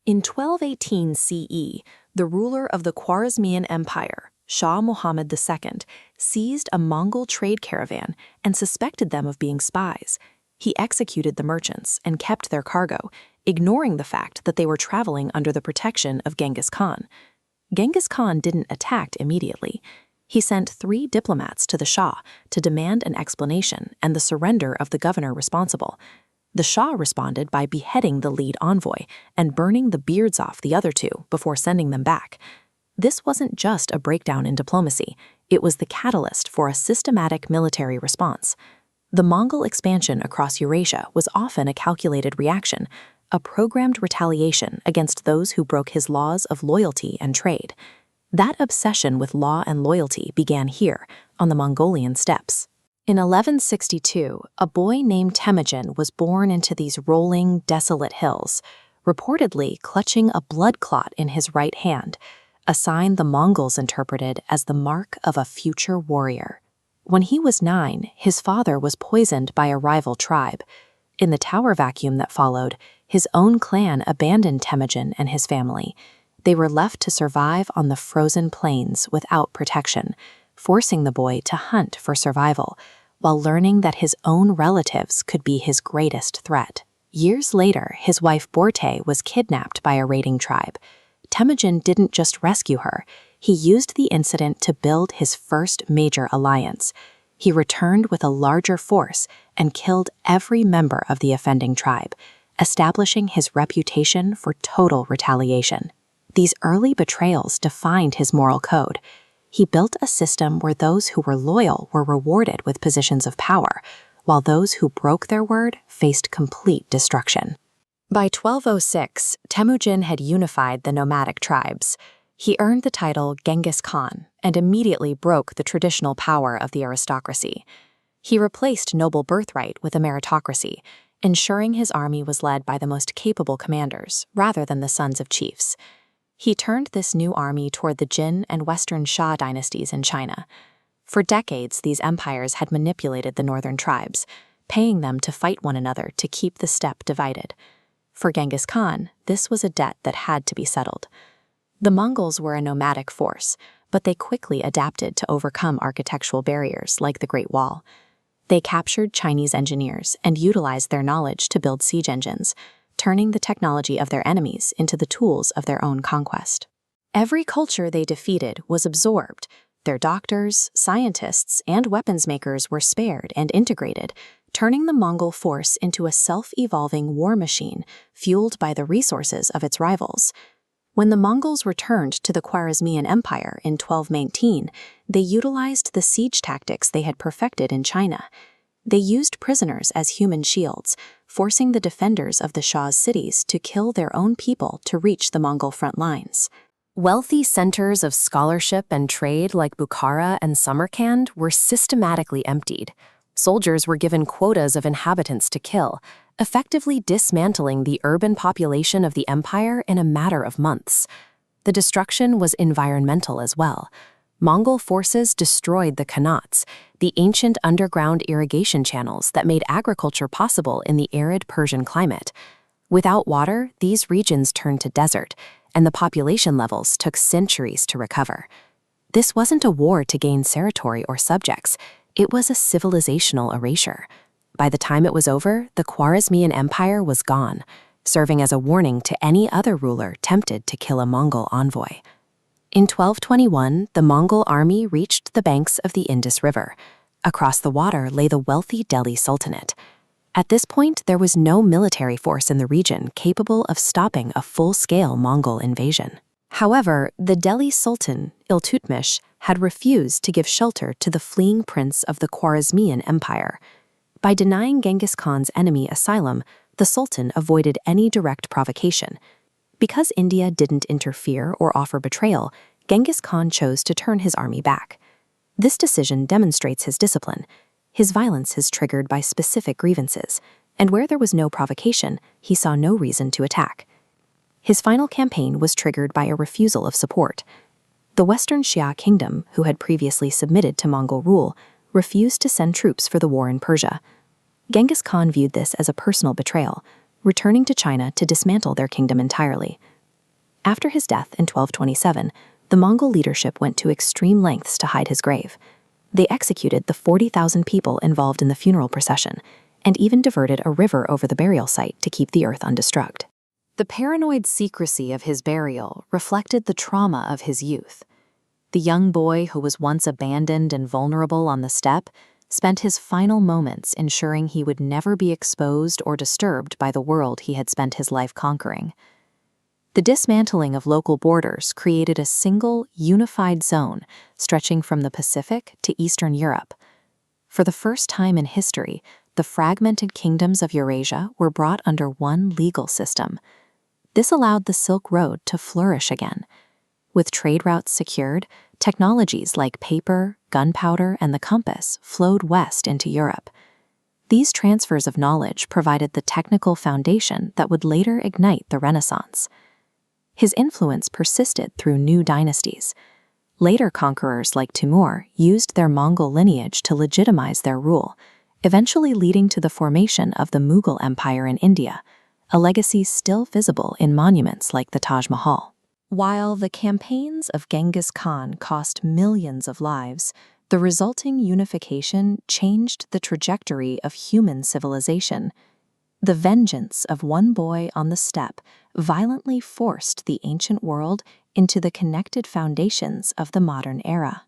In 1218 CE, the ruler of the Khwarazmian Empire, Shah Muhammad II, seized a Mongol trade caravan and suspected them of being spies. He executed the merchants and kept their cargo, ignoring the fact that they were traveling under the protection of Genghis Khan. Genghis Khan didn't attack immediately. He sent 3 diplomats to the Shah to demand an explanation and the surrender of the governor responsible. The Shah responded by beheading the lead envoy and burning the beards off the other 2 before sending them back. This wasn't just a breakdown in diplomacy, it was the catalyst for a systematic military response. The Mongol expansion across Eurasia was often a calculated reaction, a programmed retaliation against those who broke his laws of loyalty and trade. That obsession with law and loyalty began here, on the Mongolian steppes. In 1162, a boy named Temujin was born into these rolling, desolate hills, reportedly clutching a blood clot in his right hand, a sign the Mongols interpreted as the mark of a future warrior. When he was 9, his father was poisoned by a rival tribe. In the power vacuum that followed, his own clan abandoned Temujin and his family. They were left to survive on the frozen plains without protection, forcing the boy to hunt for survival, while learning that his own relatives could be his greatest threat. Years later, his wife Borte was kidnapped by a raiding tribe. Temujin didn't just rescue her, he used the incident to build his first major alliance. He returned with a larger force and killed every member of the offending tribe, establishing his reputation for total retaliation. These early betrayals defined his moral code. He built a system where those who were loyal were rewarded with positions of power, while those who broke their word faced complete destruction. By 1206, Temujin had unified the nomadic tribes. He earned the title Genghis Khan and immediately broke the traditional power of the aristocracy. He replaced noble birthright with a meritocracy, ensuring his army was led by the most capable commanders rather than the sons of chiefs. He turned this new army toward the Jin and Western Xia dynasties in China. For decades, these empires had manipulated the northern tribes, paying them to fight one another to keep the steppe divided. For Genghis Khan, this was a debt that had to be settled. The Mongols were a nomadic force, but they quickly adapted to overcome architectural barriers like the Great Wall. They captured Chinese engineers and utilized their knowledge to build siege engines, turning the technology of their enemies into the tools of their own conquest. Every culture they defeated was absorbed. Their doctors, scientists, and weapons makers were spared and integrated, turning the Mongol force into a self-evolving war machine fueled by the resources of its rivals. When the Mongols returned to the Khwarazmian Empire in 1219, they utilized the siege tactics they had perfected in China. They used prisoners as human shields, forcing the defenders of the Shah's cities to kill their own people to reach the Mongol front lines. Wealthy centers of scholarship and trade like Bukhara and Samarkand were systematically emptied. Soldiers were given quotas of inhabitants to kill, effectively dismantling the urban population of the empire in a matter of months. The destruction was environmental as well. Mongol forces destroyed the qanats, the ancient underground irrigation channels that made agriculture possible in the arid Persian climate. Without water, these regions turned to desert, and the population levels took centuries to recover. This wasn't a war to gain territory or subjects, it was a civilizational erasure. By the time it was over, the Khwarazmian Empire was gone, serving as a warning to any other ruler tempted to kill a Mongol envoy. In 1221, the Mongol army reached the banks of the Indus River. Across the water lay the wealthy Delhi Sultanate. At this point, there was no military force in the region capable of stopping a full-scale Mongol invasion. However, the Delhi Sultan, Iltutmish, had refused to give shelter to the fleeing prince of the Khwarazmian Empire. By denying Genghis Khan's enemy asylum, the Sultan avoided any direct provocation. Because India didn't interfere or offer betrayal, Genghis Khan chose to turn his army back. This decision demonstrates his discipline. His violence is triggered by specific grievances, and where there was no provocation, he saw no reason to attack. His final campaign was triggered by a refusal of support. The Western Xia kingdom, who had previously submitted to Mongol rule, refused to send troops for the war in Persia. Genghis Khan viewed this as a personal betrayal, returning to China to dismantle their kingdom entirely, After his death in 1227, the Mongol leadership went to extreme lengths to hide his grave. They executed the 40,000 people involved in the funeral procession, and even diverted a river over the burial site to keep the earth undisturbed. The paranoid secrecy of his burial reflected the trauma of his youth. The young boy who was once abandoned and vulnerable on the steppe spent his final moments ensuring he would never be exposed or disturbed by the world he had spent his life conquering. The dismantling of local borders created a single, unified zone stretching from the Pacific to Eastern Europe. For the first time in history, the fragmented kingdoms of Eurasia were brought under one legal system. This allowed the Silk Road to flourish again. With trade routes secured, technologies like paper, gunpowder, and the compass flowed west into Europe. These transfers of knowledge provided the technical foundation that would later ignite the Renaissance. His influence persisted through new dynasties. Later conquerors like Timur used their Mongol lineage to legitimize their rule, eventually leading to the formation of the Mughal Empire in India, a legacy still visible in monuments like the Taj Mahal. While the campaigns of Genghis Khan cost millions of lives, the resulting unification changed the trajectory of human civilization. The vengeance of one boy on the steppe violently forced the ancient world into the connected foundations of the modern era.